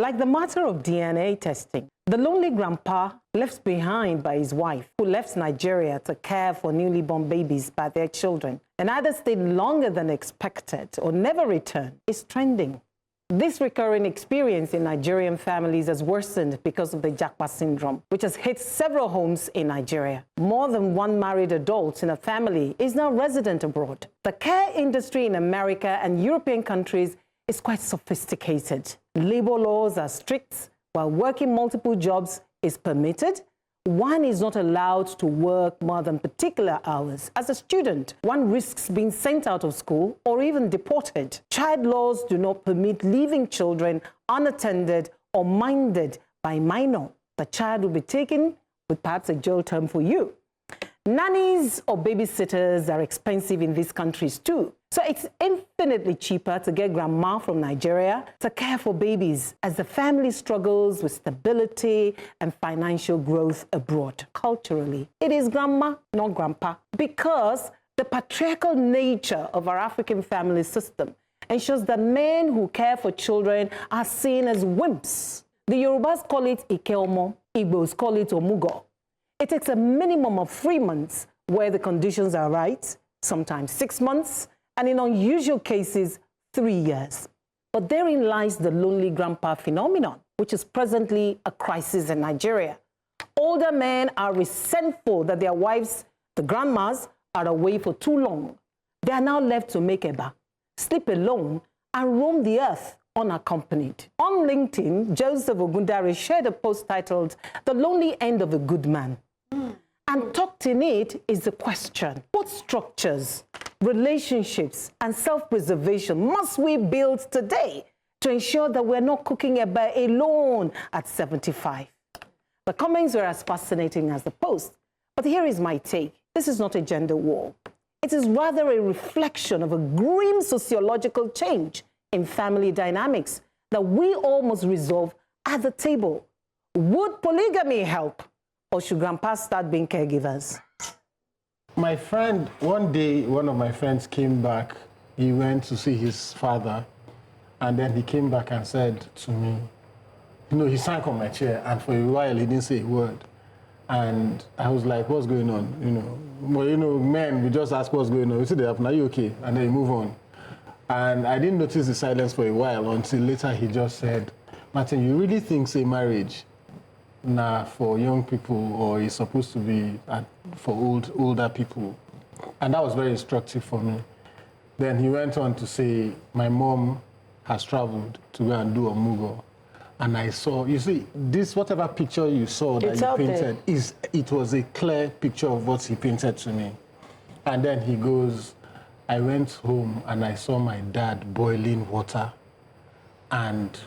Like the matter of DNA testing, the lonely grandpa left behind by his wife, who left Nigeria to care for newly born babies by their children, and either stayed longer than expected or never returned, is trending. This recurring experience in Nigerian families has worsened because of the Japa syndrome, which has hit several homes in Nigeria. More than one married adult in a family is now resident abroad. The care industry in America and European countries is quite sophisticated. Labor laws are strict, while working multiple jobs is permitted. One is not allowed to work more than particular hours. As a student, one risks being sent out of school or even deported. Child laws do not permit leaving children unattended or minded by minor. The child will be taken with perhaps a jail term for you. Nannies or babysitters are expensive in these countries too. So it's infinitely cheaper to get grandma from Nigeria to care for babies as the family struggles with stability and financial growth abroad. Culturally, it is grandma, not grandpa, because the patriarchal nature of our African family system ensures that men who care for children are seen as wimps. The Yorubas call it Ikeomo, Igbos call it Omugo. It takes a minimum of 3 months where the conditions are right, sometimes 6 months, and in unusual cases, 3 years. But therein lies the lonely grandpa phenomenon, which is presently a crisis in Nigeria. Older men are resentful that their wives, the grandmas, are away for too long. They are now left to make eba, sleep alone, and roam the earth unaccompanied. On LinkedIn, Joseph Ogundare shared a post titled, "The Lonely End of a Good Man." And tucked in it is the question, what structures, relationships, and self-preservation must we build today to ensure that we're not cooking eba alone at 75? The comments were as fascinating as the post, but here is my take. This is not a gender war. It is rather a reflection of a grim sociological change in family dynamics that we all must resolve at the table. Would polygamy help, or should grandpas start being caregivers? My friend, one day, one of my friends came back. He went to see his father, and then he came back and said to me, you know, he sank on my chair, and for a while he didn't say a word. And I was like, what's going on? You know, well, you know, men, we just ask what's going on. We say they happen, are you okay? And then you move on. And I didn't notice the silence for a while until later he just said, Martin, you really think, say, marriage for young people, or is supposed to be for older people? And that was very instructive for me. Then he went on to say, my mom has traveled to go and do a Mugo. And I saw, you see, this, whatever picture you saw that you painted, it was a clear picture of what he painted to me. And then he goes, I went home and I saw my dad boiling water. And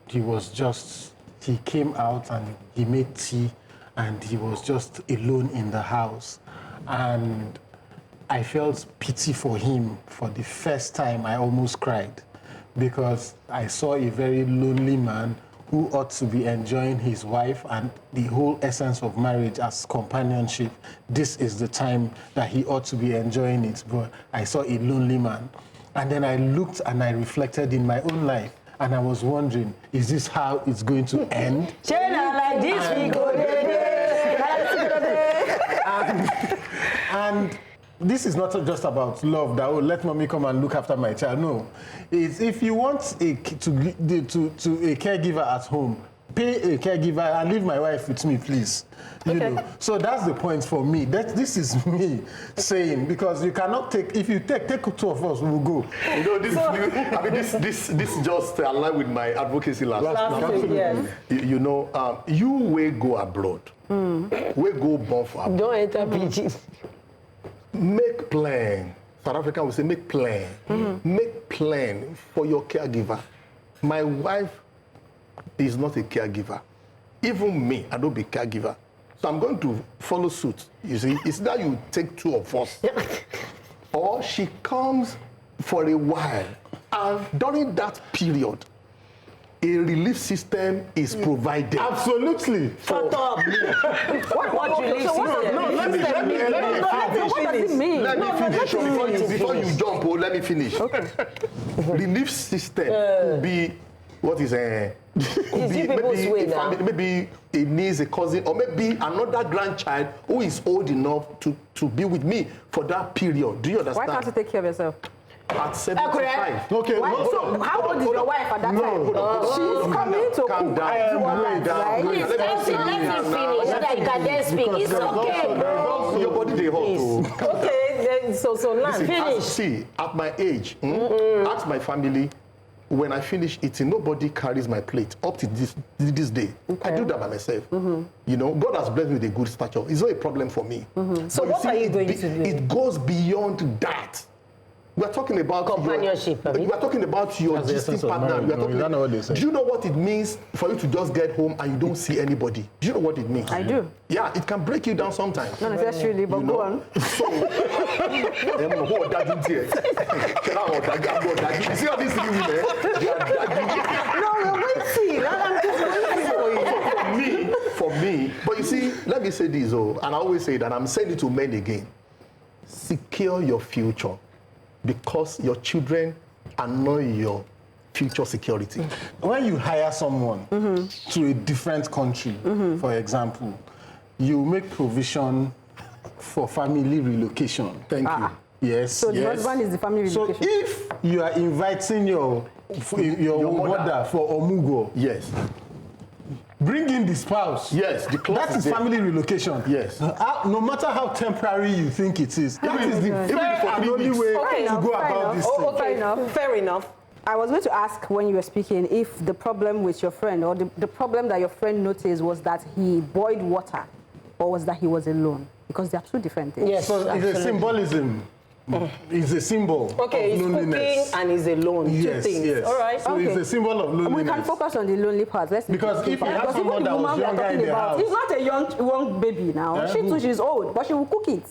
he came out and he made tea, and he was just alone in the house. And I felt pity for him. For the first time, I almost cried, because I saw a very lonely man who ought to be enjoying his wife and the whole essence of marriage as companionship. This is the time that he ought to be enjoying it, but I saw a lonely man. And then I looked and I reflected in my own life, and I was wondering, is this how it's going to end? And this is not just about love, that, oh, let mommy come and look after my child. No. It's if you want to a caregiver at home, pay a caregiver and leave my wife with me, please. You know. So that's the point for me. This is me saying, because you cannot take, if you take two of us, we'll go. You know, this just align with my advocacy last week. Yes. You know, you will go abroad. We go born for abroad. Don't enter PG. Make plan. South Africa will say make plan. Make plan for your caregiver. My wife is not a caregiver. Even me, I don't be caregiver. So I'm going to follow suit. You see, it's that you take two of us. Or she comes for a while. And during that period, a relief system is provided. Absolutely. Shut up. What relief system? No, let me finish. Let me finish. Before you jump, let me finish. Okay. Relief system what is people's way now. maybe a niece, a cousin, or maybe another grandchild who is old enough to be with me for that period. Do you understand? Why can't you take care of yourself? At 75. Okay, So how old is your wife at that time? Hold on. She's coming to Calm cook down. and do all that, right? Please, let him finish so that you can then speak. It's okay. Your body they hot. Okay, then so land. Finish. See, at my age, ask my family. When I finish eating, nobody carries my plate up to this day. I do that by myself. You know, God has blessed me with a good stature. It's not a problem for me. So But what are you going to do? It goes beyond that. We're talking about Companionship, We're talking about your That's the existing essence of partner. marriage. We're talking, You don't know what they say. do you know what it means for you to just get home and you don't see anybody? Do you know what it means? I do. Yeah, it can break you down sometimes. Not necessarily, but You go know? on. So, you see all these three women? They are dagging. No, we'll see. I'm just waiting for you. For me, but you see, let me say this, and I always say that, I'm saying it to men again. Secure your future, because your children are not your future security. When you hire someone to a different country, for example, you make provision for family relocation. Thank you. Yes. So the yes. husband is the family So relocation. if you are inviting your mother for Omugo, Yes. bring in the spouse. Yes, the clause That is there. family relocation. Yes. No matter how temporary you think it is, that is the Even fair for and 3 only weeks. way Fair to enough, go fair about enough. this Oh, thing. okay. Fair enough. Fair enough. I was going to ask when you were speaking if the problem with your friend or the problem that your friend noticed was that he boiled water or was that he was alone, because they are two different things. Yes, So it's a absolutely. symbolism. It's a symbol Okay, of he's loneliness. cooking and he's alone. Yes, Two things. yes. All right. So it's Okay. a symbol of loneliness. We can focus on the lonely part. Let's Because if you have because someone even the that was woman we are younger in talking the about, house- it's not a young baby now. Yeah, She too, who? she's old, but she will cook it,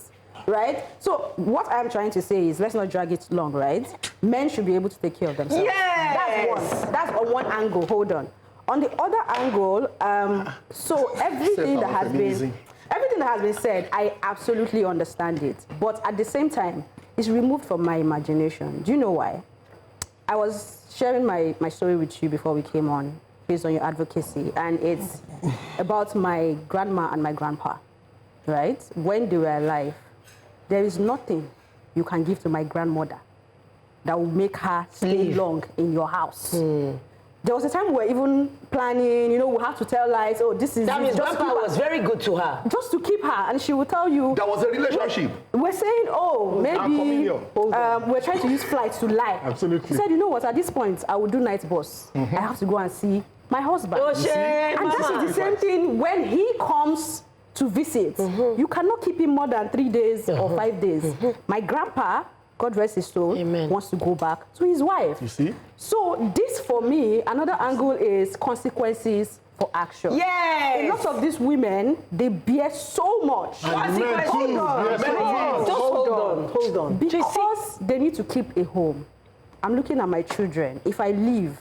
right? So what I'm trying to say is, let's not drag it long, right? Men should be able to take care of themselves. Yes. That's one. That's on one angle. Hold on. On the other angle, so everything that has been said, I absolutely understand it. But at the same time, it's removed from my imagination. Do you know why? I was sharing my story with you before we came on, based on your advocacy, and it's about my grandma and my grandpa, right? When they were alive, there is nothing you can give to my grandmother that will make her stay long in your house. There was a time we were even planning, we have to tell lies, this is... That means just Grandpa keep her- was very good to her. just to keep her, and she will tell you... There was a relationship. We're saying, maybe communion. we're trying to use flights to lie. Absolutely. She said, you know what, at this point, I will do night bus. I have to go and see my husband. Oh, shit, And that Mama. is the same thing when he comes to visit. You cannot keep him more than 3 days or 5 days. My grandpa, God rest his soul, Amen. wants to go back to his wife. You see? So this, for me, another angle is consequences for action. Yes. A lot of these women, they bear so much. And men too. Yes, Men yes. Just hold on. Because they need to keep a home. I'm looking at my children. If I leave,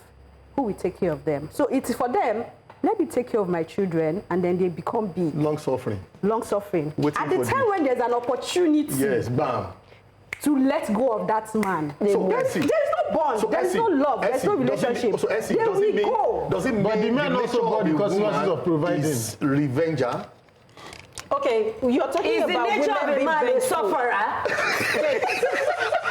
who will take care of them? So it's for them, let me take care of my children, and then they become big, Long suffering. long suffering. Waiting At the for time you. when there's an opportunity Yes, bam. to let go of that man, So, there's Essie. no bond, So, there's Essie, no love, there's Essie, no does it mean- relationship. So, Essie, There does we it mean, go. does it mean But the men nature also bought of the the consequences woman of providing. is revenger? Okay, you're talking Is the about nature women of a being man a vengeful. sufferer?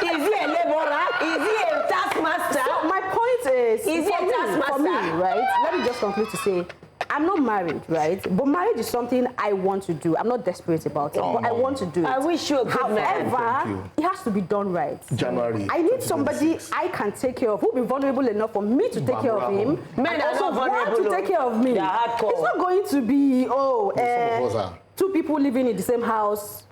Is he a laborer? Is he a taskmaster? So my point is he for a me, taskmaster? right? Let me just conclude to say, I'm not married, right? But marriage is something I want to do. I'm not desperate about it, but I want to do it. I wish you a good man. Thank However, you. it has to be done right. January I need somebody 2026. I can take care of, who will be vulnerable enough for me to take care of him. Men and are also not want vulnerable, to take care of me. they are hardcore. It's not going to be, Some of us are. two people living in the same house,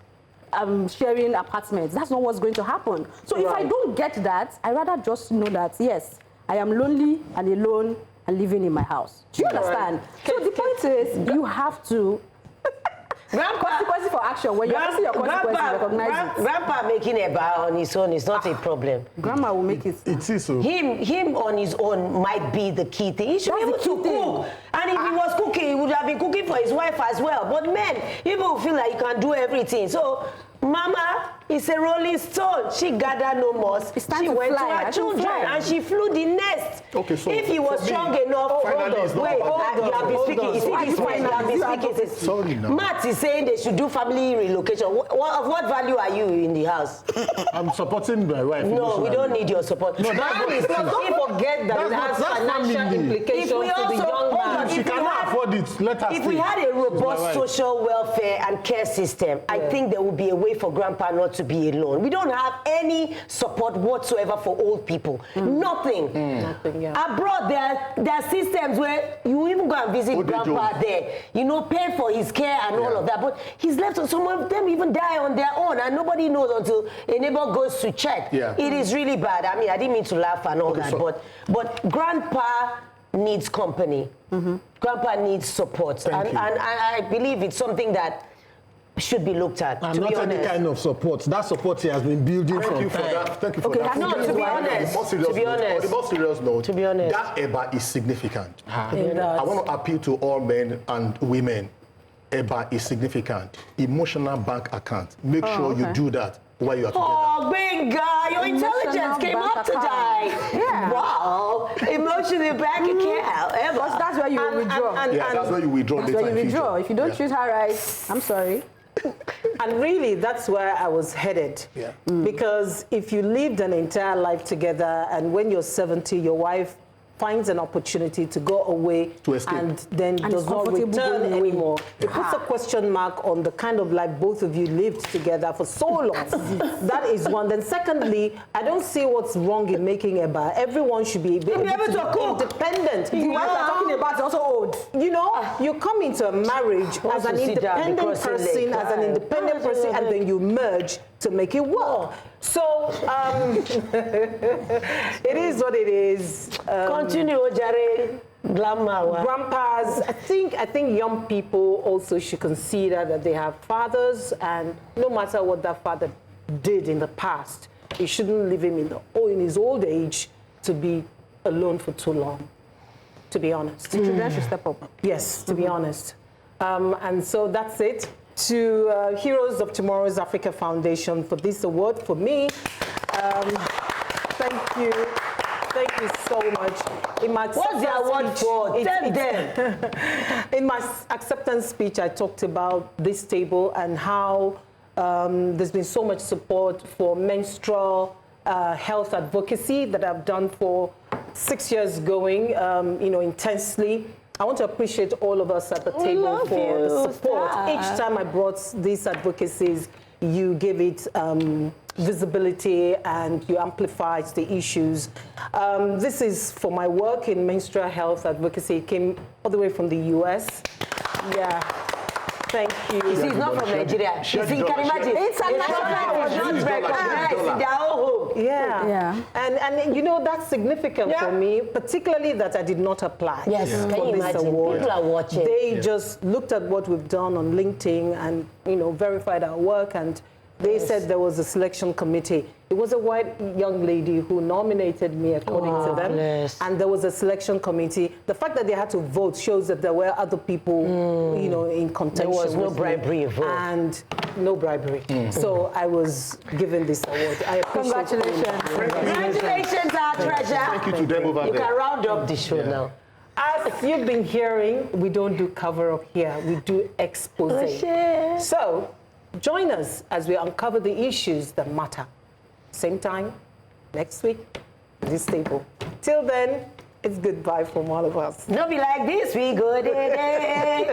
sharing apartments. That's not what's going to happen. So if I don't get that, I rather just know that, yes, I am lonely and alone and living in my house. Do you understand? So the point is, you have to... Consequences for action. When you're facing your consequences, recognize it. Grandpa making a bar on his own is not a problem. Grandma will make it. It is so. Him on his own might be the key thing. He should be able That's the to key thing. cook. And if he was cooking, he would have been cooking for his wife as well. But men, people feel like you can do everything. So, Mama is a rolling stone. She gathered no moss. It's time She to went fly. to I her can children fly. and she flew the nest. Okay, so if he was for me, strong enough, finally it's not wait, about you have been speaking. You see this way, you have been speaking. Sorry now. Matt is saying they should do family relocation. Of what value are you in the house? I'm supporting my wife. No, we don't need your support. No, that's what it is. Don't forget that it has That's financial family. implications If we to the also- young hold on, man. if She we cannot had- afford it. Let her If stay. we had a She's my robust wife. social welfare and care system, I think there would be a way for grandpa not to be alone. We don't have any support whatsoever for old people. Nothing. Nothing, yeah. Abroad, there are systems where you even go and visit Old age grandpa home. there, pay for his care and all Yeah. of that. But he's left, some of them even die on their own, and nobody knows until a neighbor goes to check. Yeah. It is really bad. I mean, I didn't mean to laugh and all Okay, that, so- but grandpa needs company. Grandpa needs support, Thank and you. I believe it's something that should be looked at. And to not be any honest. kind of support. That support he has been building Thank from you for time. that. Thank you for Okay, that. no, On to the be more honest, serious to be note, honest. on the more serious note, To be honest. that EBA is significant. In that- I want to appeal to all men and women. EBA is significant. Emotional bank account. Make sure you okay. do that while you are together. Oh, Benga, your intelligence Emotional came bank up account. today. Yeah. Wow. Emotional bank account. Because that's where you will withdraw. Yeah, that's where you withdraw That's later where you in withdraw. future. If you don't Yeah. treat her right, I'm sorry. And really, that's where I was headed. Yeah. Because if you lived an entire life together, and when you're 70, your wife finds an opportunity to go away To escape. and then And does is not comfortable return going away. anymore, it puts a question mark on the kind of life both of you lived together for so long. That is one. Then secondly, I don't see what's wrong in making EBA. Everyone should be able able to to be cook. independent. The wife you're talking about is also old. You know, you come into a marriage as an to sit down independent because they person, as an cry. independent person, and then you merge to make it work. So it is what it is. Continue, Ojare. Glamour. Grandpas, I think young people also should consider that they have fathers, and no matter what that father did in the past, you shouldn't leave him in his old age to be alone for too long, to be honest. The children should step up. Yes, to be honest. And so that's it. To Heroes of Tomorrow's Africa Foundation for this award for me. Thank you. Thank you so much. In my What's the award for? Tell them. In my acceptance speech, I talked about this table and how there's been so much support for menstrual health advocacy that I've done for 6 years going, intensely. I want to appreciate all of us at the table love for you, the support. Star. Each time I brought these advocacies, you give it visibility and you amplified the issues. This is for my work in menstrual health advocacy. It came all the way from the US. Yeah. Thank you. See, it's not from Nigeria. You see, you can imagine. International It's not recognized in their own home. Yeah. Yeah. And that's significant Yeah. for me, particularly that I did not apply Yes, can for you this imagine? award. People are watching. They just looked at what we've done on LinkedIn and, verified our work, and they said there was a selection committee. It was a white young lady who nominated me, according to them. bless. And there was a selection committee. The fact that they had to vote shows that there were other people, in contention. was no with me. bribery involved. And no bribery. So I was given this award. I appreciate all of Congratulations. you. Congratulations, our treasure. Thank you to them over You there. can round up the show now. As you've been hearing, we don't do cover up here, we do expose. So join us as we uncover the issues that matter. Same time, next week, this table. Till then, it's goodbye from all of us. No be like this, we go. Hey.